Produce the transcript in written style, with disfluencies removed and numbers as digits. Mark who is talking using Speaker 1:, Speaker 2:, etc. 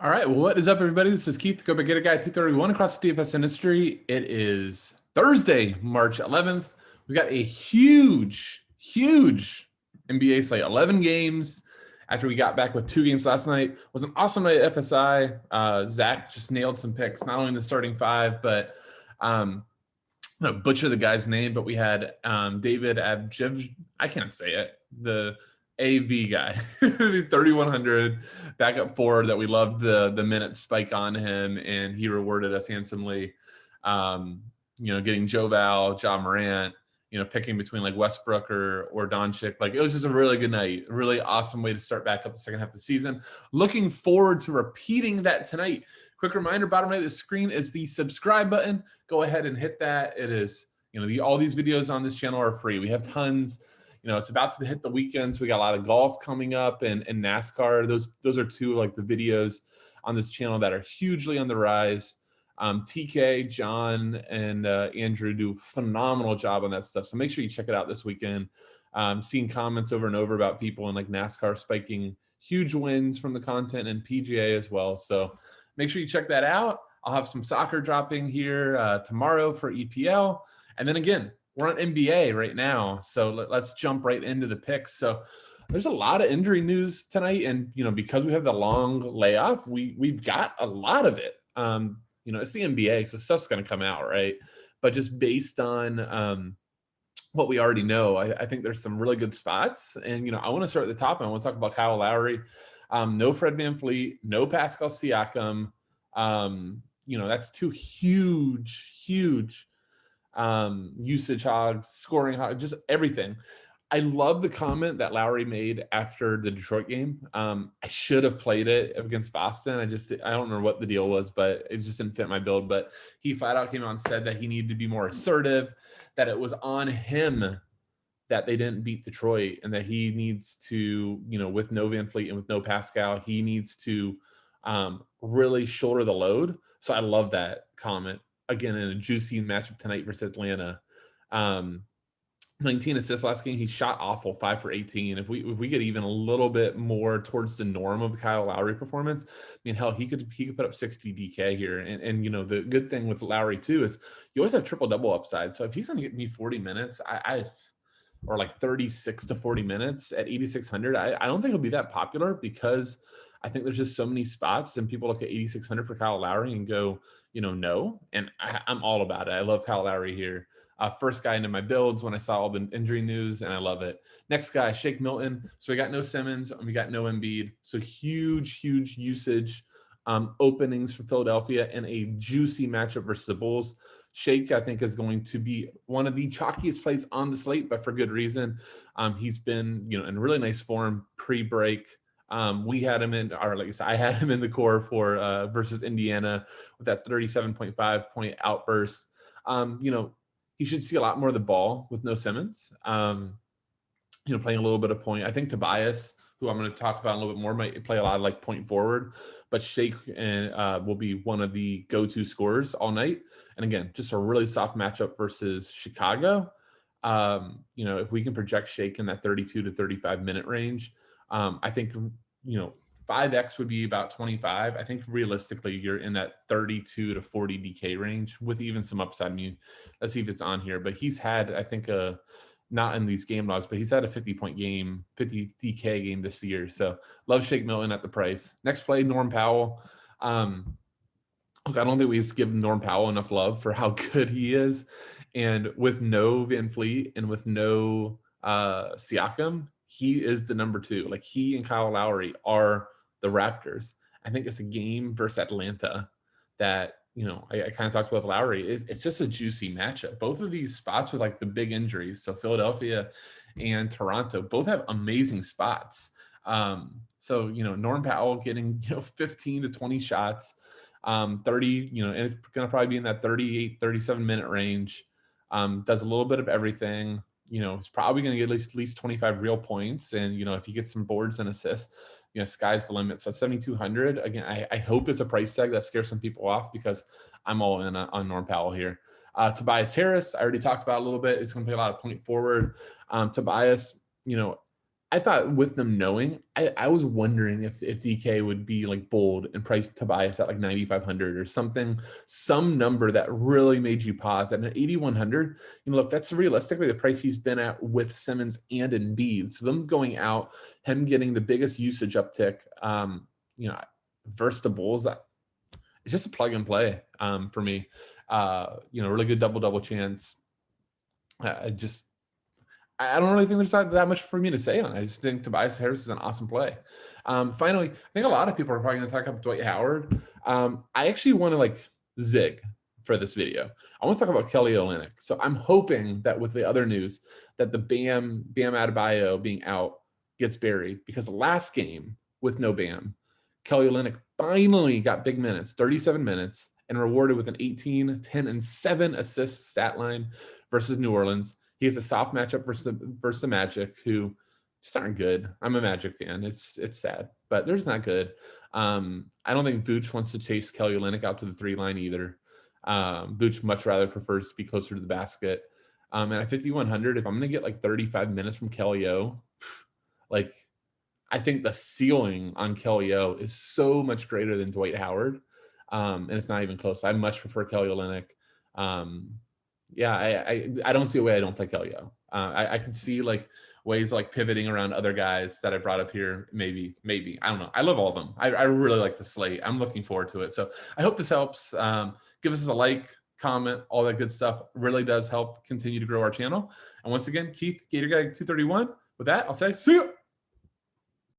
Speaker 1: All right. Well, what is up, everybody? This is Keith, Go Big Get It Guy 231 across the DFS industry. It is Thursday, March 11th. We got a huge NBA slate, 11 games after we got back with 2 games last night. It was an awesome night at FSI. Zach just nailed some picks, not only in the starting 5, but I butcher the guy's name, but we had David Abjev. I can't say it. The AV guy, 3,100 backup forward that we loved the minute spike on him, and he rewarded us handsomely. Getting Joval, Ja Morant, picking between like Westbrook or Doncic. Like, it was just a really good night, a really awesome way to start back up the second half of the season. Looking forward to repeating that tonight. Quick reminder, bottom right of the screen is the subscribe button. Go ahead and hit that. It is, all these videos on this channel are free. We have tons. It's about to hit the weekend, so we got a lot of golf coming up and NASCAR. Those are two like the videos on this channel that are hugely on the rise. TK, John, and Andrew do a phenomenal job on that stuff. So make sure you check it out this weekend. Seeing comments over and over about people in like NASCAR spiking huge wins from the content and PGA as well. So make sure you check that out. I'll have some soccer dropping here tomorrow for EPL. And then again, we're on NBA right now. So let's jump right into the picks. So there's a lot of injury news tonight. And, because we have the long layoff, we've got a lot of it. It's the NBA, so stuff's going to come out, right? But just based on what we already know, I think there's some really good spots. And, I want to start at the top, and I want to talk about Kyle Lowry. No Fred VanVleet, no Pascal Siakam. That's two huge usage hogs, scoring hogs, just everything. I love the comment that Lowry made after the Detroit game. I should have played it against Boston. I don't remember what the deal was, but it just didn't fit my build. But he flat out came out and said that he needed to be more assertive, that it was on him that they didn't beat Detroit, and that he needs to, with no VanVleet and with no Pascal, he needs to really shoulder the load. So I love that comment. Again, in a juicy matchup tonight versus Atlanta. 19 assists last game. He shot awful, 5 for 18. If we get even a little bit more towards the norm of Kyle Lowry performance, I mean, hell, he could put up 60 DK here. And the good thing with Lowry too is you always have triple double upside. So if he's gonna get me 40 minutes, or like 36 to 40 minutes at 8,600, I don't think it'll be that popular, because I think there's just so many spots, and people look at 8,600 for Kyle Lowry and go, no. And I'm all about it. I love Kyle Lowry here. First guy into my builds when I saw all the injury news, and I love it. Next guy, Shake Milton. So we got no Simmons, and we got no Embiid. So huge usage openings for Philadelphia and a juicy matchup versus the Bulls. Shake, I think, is going to be one of the chalkiest plays on the slate, but for good reason. He's been, in really nice form pre-break. We had him in, or like I said, I had him in the core for versus Indiana with that 37.5 point outburst. He should see a lot more of the ball with no Simmons. Playing a little bit of point. I think Tobias, who I'm going to talk about a little bit more, might play a lot of like point forward, but Shake will be one of the go-to scorers all night. And again, just a really soft matchup versus Chicago. If we can project Shake in that 32 to 35 minute range, I think, 5X would be about 25. I think realistically, you're in that 32 to 40 DK range with even some upside. I mean, let's see if it's on here, but he's had, I think, not in these game logs, but he's had a 50-point game, 50 DK game this year. So love Shake Milton at the price. Next play, Norm Powell. Look, I don't think we just give Norm Powell enough love for how good he is. And with no VanVleet and with no Siakam, he is the number 2. Like, he and Kyle Lowry are the Raptors. I think it's a game versus Atlanta that, I kind of talked about Lowry. It's just a juicy matchup. Both of these spots with like the big injuries. So Philadelphia and Toronto both have amazing spots. Norm Powell getting, 15 to 20 shots, 30, and it's going to probably be in that 38, 37 minute range. Does a little bit of everything. He's probably going to get at least 25 real points. And, if he gets some boards and assists, sky's the limit. So 7,200, again, I hope it's a price tag that scares some people off, because I'm all in on Norm Powell here. Tobias Harris, I already talked about a little bit. It's going to play a lot of point forward. Tobias, I thought with them knowing, I was wondering if DK would be like bold and price Tobias at like 9,500 or something, some number that really made you pause. At an 8,100, look, that's realistically the price he's been at with Simmons and Embiid. So them going out, him getting the biggest usage uptick, versus the Bulls, it's just a plug and play for me. Really good double chance. I don't really think there's not that much for me to say on it. I just think Tobias Harris is an awesome play. Finally, I think a lot of people are probably going to talk about Dwight Howard. I actually want to like zig for this video. I want to talk about Kelly Olynyk. So I'm hoping that with the other news that the Bam Adebayo being out gets buried, because last game with no Bam, Kelly Olynyk finally got big minutes, 37 minutes, and rewarded with an 18, 10, and 7 assist stat line versus New Orleans. He has a soft matchup versus the Magic, who just aren't good. I'm a Magic fan. It's sad, but they're just not good. I don't think Vooch wants to chase Kelly Olynyk out to the 3 line either. Vooch much rather prefers to be closer to the basket. And at 5,100, if I'm going to get like 35 minutes from Kelly O, like I think the ceiling on Kelly O is so much greater than Dwight Howard. And it's not even close. I much prefer Kelly Olynyk. I don't see a way I don't play Kelly O. I can see like ways like pivoting around other guys that I brought up here. Maybe. I don't know. I love all of them. I really like the slate. I'm looking forward to it. So I hope this helps. Give us a like, comment, all that good stuff. Really does help continue to grow our channel. And once again, Keith, Gator Guy 231. With that, I'll say see you.